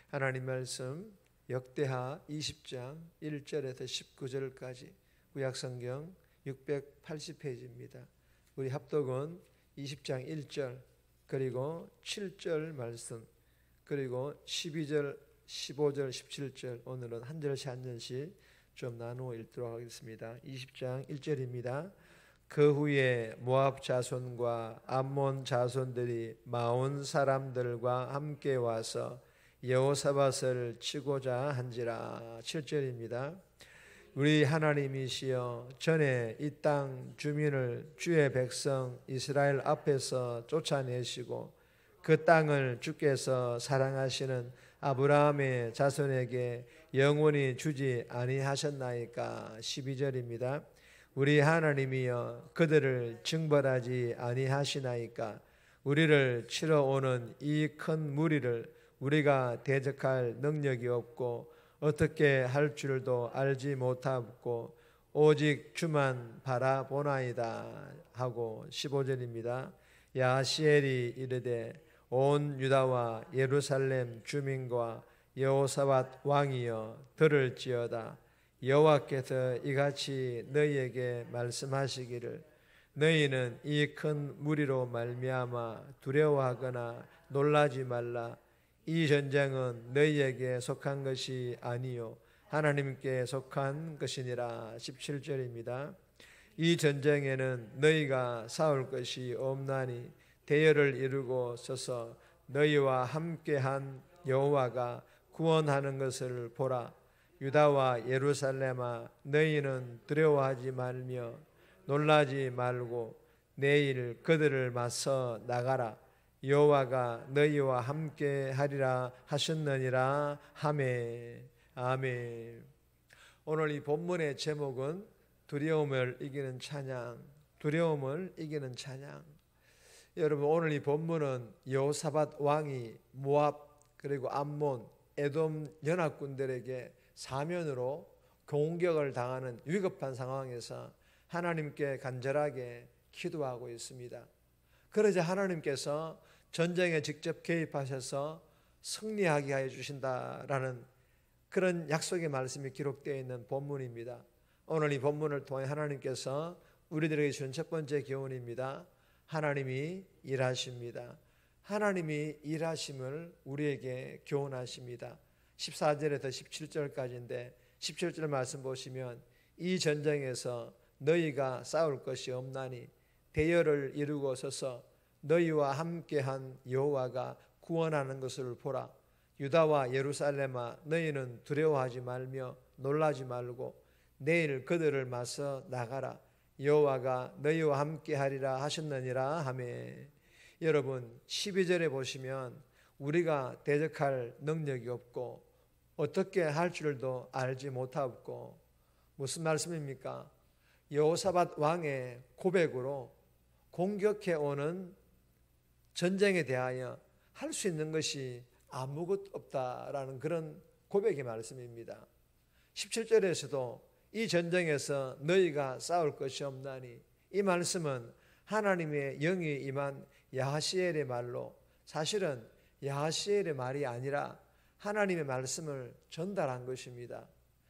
하나님 말씀 역대하 20장 1절에서 19절까지 구약성경 680페이지입니다. 우리 합독은 20장 1절 그리고 7절 말씀 그리고 12절 15절 17절 오늘은 한 절씩 한 절씩 좀 나누어 읽도록 하겠습니다. 20장 1절입니다. 그 후에 모압 자손과 암몬 자손들이 마온 사람들과 함께 와서 여호사밧을 치고자 한지라. 7절입니다. 우리 하나님이시여 전에 이 땅 주민을 주의 백성 이스라엘 앞에서 쫓아내시고 그 땅을 주께서 사랑하시는 아브라함의 자손에게 영원히 주지 아니하셨나이까. 12절입니다. 우리 하나님이여 그들을 징벌하지 아니하시나이까. 우리를 치러 오는 이 큰 무리를 우리가 대적할 능력이 없고 어떻게 할 줄도 알지 못하고 오직 주만 바라보나이다 하고. 15절입니다. 야하시엘이 이르되 온 유다와 예루살렘 주민과 여호사밧 왕이여 들을지어다. 여호와께서 이같이 너희에게 말씀하시기를 너희는 이 큰 무리로 말미암아 두려워하거나 놀라지 말라. 이 전쟁은 너희에게 속한 것이 아니요 하나님께 속한 것이니라. 17절입니다. 이 전쟁에는 너희가 싸울 것이 없나니 대열을 이루고 서서 너희와 함께한 여호와가 구원하는 것을 보라. 유다와 예루살렘아 너희는 두려워하지 말며 놀라지 말고 내일 그들을 맞서 나가라. 여호와가 너희와 함께 하리라 하셨느니라 하매. 아멘. 오늘 이 본문의 제목은 두려움을 이기는 찬양. 두려움을 이기는 찬양. 여러분 오늘 이 본문은 여호사밧 왕이 모압 그리고 암몬 에돔 연합군들에게 사면으로 공격을 당하는 위급한 상황에서 하나님께 간절하게 기도하고 있습니다. 그러자 하나님께서 전쟁에 직접 개입하셔서 승리하게 하여 주신다라는 그런 약속의 말씀이 기록되어 있는 본문입니다. 오늘 이 본문을 통해 하나님께서 우리들에게 주는 첫 번째 교훈입니다. 하나님이 일하십니다. 하나님이 일하심을 우리에게 교훈하십니다. 14절에서 17절까지인데 17절 말씀 보시면 이 전쟁에서 너희가 싸울 것이 없나니 대열을 이루고 서서 너희와 함께한 여호와가 구원하는 것을 보라. 유다와 예루살렘아 너희는 두려워하지 말며 놀라지 말고 내일 그들을 맞서 나가라. 여호와가 너희와 함께하리라 하셨느니라 하매. 여러분 12절에 보시면 우리가 대적할 능력이 없고 어떻게 할 줄도 알지 못하고 무슨 말씀입니까? 여호사밧 왕의 고백으로 공격해 오는 전쟁에 대하여 할 수 있는 것이 아무것도 없다라는 그런 고백의 말씀입니다. 17절에서도 이 전쟁에서 너희가 싸울 것이 없나니 이 말씀은 하나님의 영이 임한 야하시엘의 말로 사실은 야하시엘의 말이 아니라 하나님의 말씀을 전달한 것입니다.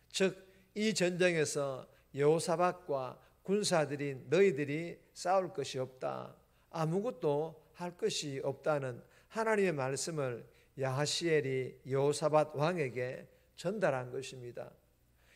즉 이 전쟁에서 여호사밧과 군사들인 너희들이 싸울 것이 없다. 아무것도 할 것이 없다는 하나님의 말씀을 야하시엘이 여호사밧 왕에게 전달한 것입니다.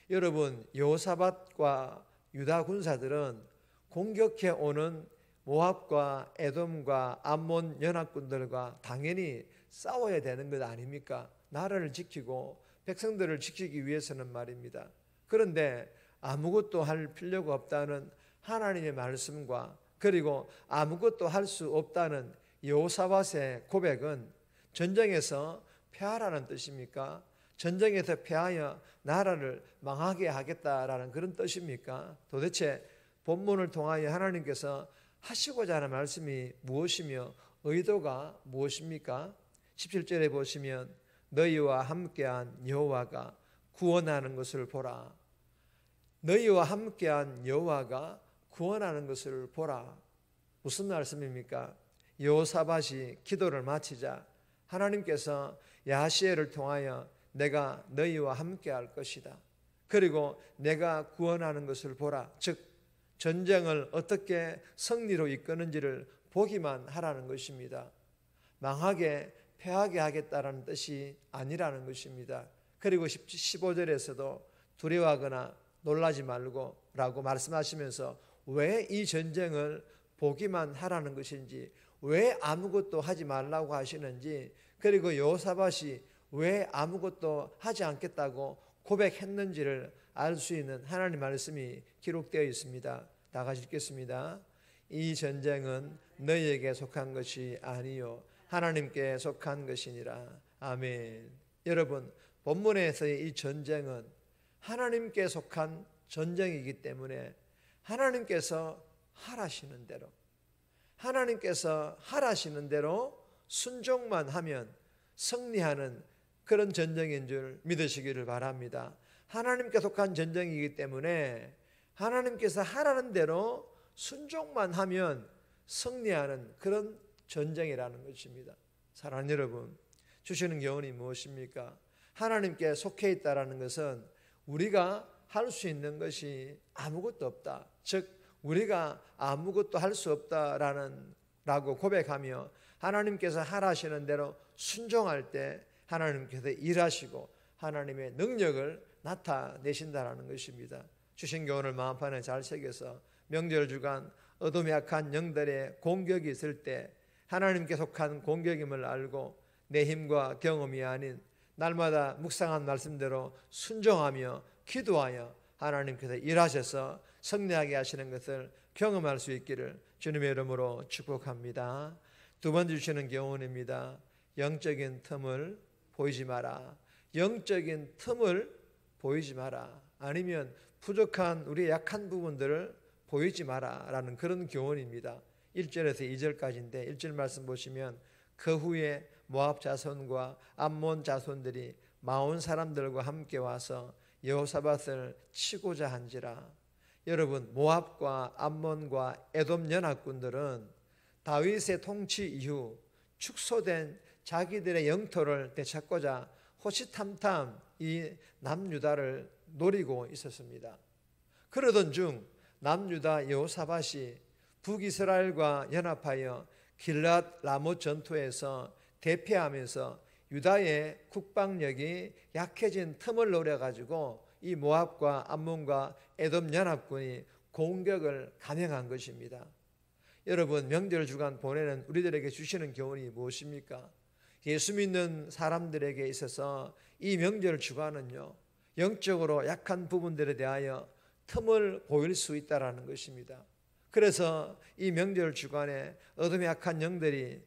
여러분 여호사밧과 유다 군사들은 공격해 오는 모압과 에돔과 암몬 연합군들과 당연히 싸워야 되는 것 아닙니까? 나라를 지키고 백성들을 지키기 위해서는 말입니다. 그런데 아무것도 할 필요가 없다는 하나님의 말씀과 그리고 아무것도 할 수 없다는 여호사밧의 고백은 전쟁에서 패하라는 뜻입니까? 전쟁에서 패하여 나라를 망하게 하겠다라는 그런 뜻입니까? 도대체 본문을 통하여 하나님께서 하시고자 하는 말씀이 무엇이며 의도가 무엇입니까? 17절에 보시면 너희와 함께한 여호와가 구원하는 것을 보라. 너희와 함께한 여호와가 구원하는 것을 보라. 무슨 말씀입니까? 여호사밧이 기도를 마치자 하나님께서 야하시엘을 통하여 내가 너희와 함께할 것이다. 그리고 내가 구원하는 것을 보라. 즉 전쟁을 어떻게 승리로 이끄는지를 보기만 하라는 것입니다. 망하게 패하게 하겠다라는 뜻이 아니라는 것입니다. 그리고 15절에서도 두려워하거나 놀라지 말고 라고 말씀하시면서 왜 이 전쟁을 보기만 하라는 것인지, 왜 아무것도 하지 말라고 하시는지, 그리고 여호사밧이 왜 아무것도 하지 않겠다고 고백했는지를 알 수 있는 하나님 말씀이 기록되어 있습니다. 다 같이 읽겠습니다. 이 전쟁은 너희에게 속한 것이 아니요 하나님께 속한 것이니라. 아멘. 여러분, 본문에서의 이 전쟁은 하나님께 속한 전쟁이기 때문에 하나님께서 하라시는 대로, 하나님께서 하라시는 대로 순종만 하면 승리하는 그런 전쟁인 줄 믿으시기를 바랍니다. 하나님께 속한 전쟁이기 때문에 하나님께서 하라는 대로 순종만 하면 승리하는 그런 전쟁이라는 것입니다. 사랑하는 여러분, 주시는 교훈이 무엇입니까? 하나님께 속해 있다라는 것은 우리가 할 수 있는 것이 아무것도 없다. 즉 우리가 아무것도 할 수 없다라고 고백하며 하나님께서 하라시는 대로 순종할 때 하나님께서 일하시고 하나님의 능력을 나타내신다라는 것입니다. 주신 교훈을 마음판에 잘 새겨서 명절 주간 어둠의 악한 영들의 공격이 있을 때 하나님께 속한 공격임을 알고 내 힘과 경험이 아닌 날마다 묵상한 말씀대로 순종하며 기도하여 하나님께서 일하셔서 승리하게 하시는 것을 경험할 수 있기를 주님의 이름으로 축복합니다. 두 번째 주시는 교훈입니다. 영적인 틈을 보이지 마라. 영적인 틈을 보이지 마라. 아니면 부족한 우리의 약한 부분들을 보이지 마라 라는 그런 교훈입니다. 1절에서 2절까지인데 1절 말씀 보시면 그 후에 모압 자손과 암몬 자손들이 마온 사람들과 함께 와서 여호사밧을 치고자 한지라. 여러분, 모압과 암몬과 에돔 연합군들은 다윗의 통치 이후 축소된 자기들의 영토를 되찾고자 호시탐탐 이 남유다를 노리고 있었습니다. 그러던 중 남유다 여호사밧이 북이스라엘과 연합하여 길랏 라못 전투에서 대패하면서 유다의 국방력이 약해진 틈을 노려가지고 이 모압과 암몬과 에돔 연합군이 공격을 감행한 것입니다. 여러분, 명절 주간 보내는 우리들에게 주시는 교훈이 무엇입니까? 예수 믿는 사람들에게 있어서 이 명절 주간은요, 영적으로 약한 부분들에 대하여 틈을 보일 수 있다라는 것입니다. 그래서 이 명절 주간에 어둠의 약한 영들이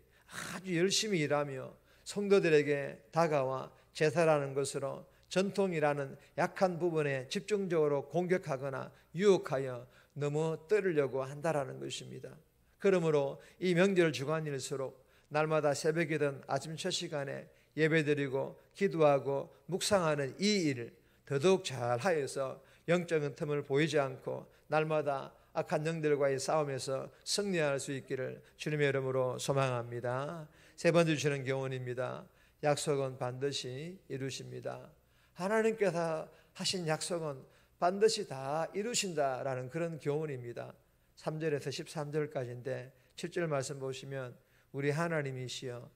아주 열심히 일하며 성도들에게 다가와 제사라는 것으로 전통이라는 약한 부분에 집중적으로 공격하거나 유혹하여 넘어뜨리려고 한다라는 것입니다. 그러므로 이 명절 주간일수록 날마다 새벽이든 아침 첫 시간에 예배드리고 기도하고 묵상하는 이 일을 더더욱 잘 하여서 영적인 틈을 보이지 않고 날마다 악한 영들과의 싸움에서 승리할 수 있기를 주님의 이름으로 소망합니다. 세 번째 주시는 교훈입니다. 약속은 반드시 이루십니다. 하나님께서 하신 약속은 반드시 다 이루신다라는 그런 교훈입니다. 3절에서 13절까지인데 7절 말씀 보시면 우리 하나님이시여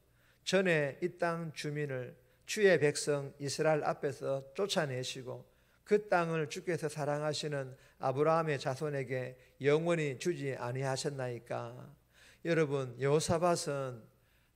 전에 이 땅 주민을 주의 백성 이스라엘 앞에서 쫓아내시고 그 땅을 주께서 사랑하시는 아브라함의 자손에게 영원히 주지 아니하셨나이까. 여러분, 여호사밧은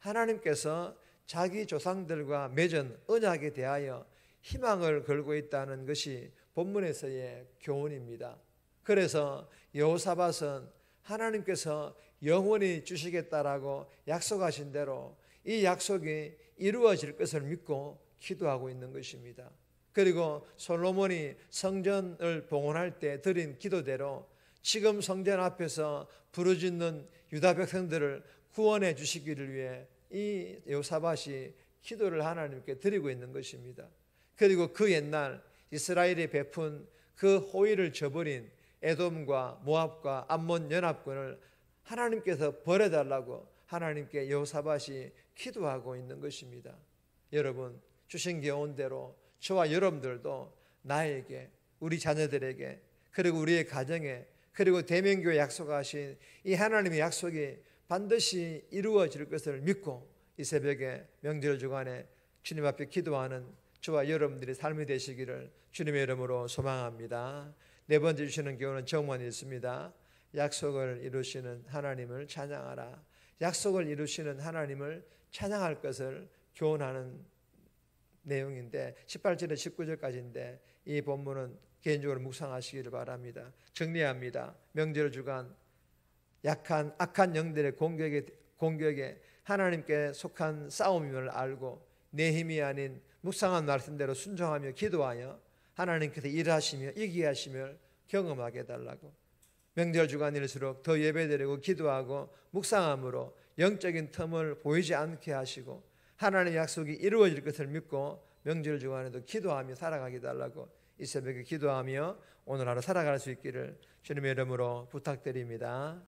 하나님께서 자기 조상들과 맺은 언약에 대하여 희망을 걸고 있다는 것이 본문에서의 교훈입니다. 그래서 여호사밧은 하나님께서 영원히 주시겠다라고 약속하신 대로 이 약속이 이루어질 것을 믿고 기도하고 있는 것입니다. 그리고 솔로몬이 성전을 봉헌할 때 드린 기도대로 지금 성전 앞에서 부르짖는 유다 백성들을 구원해 주시기를 위해 이 여호사밧이 기도를 하나님께 드리고 있는 것입니다. 그리고 그 옛날 이스라엘이 베푼 그 호의를 저버린 에돔과 모압과 암몬 연합군을 하나님께서 벌해달라고 하나님께 여호사밧이 기도하고 있는 것입니다. 여러분 주신 교훈대로 저와 여러분들도 나에게, 우리 자녀들에게, 그리고 우리의 가정에, 그리고 대면교회 약속하신 이 하나님의 약속이 반드시 이루어질 것을 믿고 이 새벽에 명절 주간에 주님 앞에 기도하는 저와 여러분들의 삶이 되시기를 주님의 이름으로 소망합니다. 네 번째 주시는 교훈은 정말 있습니다. 약속을 이루시는 하나님을 찬양하라. 약속을 이루시는 하나님을 찬양할 것을 교훈하는 내용인데 18절에 19절까지인데 이 본문은 개인적으로 묵상하시기를 바랍니다. 정리합니다. 명절 주간 약한 악한 영들의 공격에 하나님께 속한 싸움임을 알고 내 힘이 아닌 묵상한 말씀대로 순종하며 기도하여 하나님께서 일하시며 이기게 하심을 경험하게 해달라고. 명절 주간일수록 더 예배드리고 기도하고 묵상함으로 영적인 틈을 보이지 않게 하시고 하나님의 약속이 이루어질 것을 믿고 명절 주간에도 기도하며 살아가게 해달라고 이 새벽에 기도하며 오늘 하루 살아갈 수 있기를 주님의 이름으로 부탁드립니다.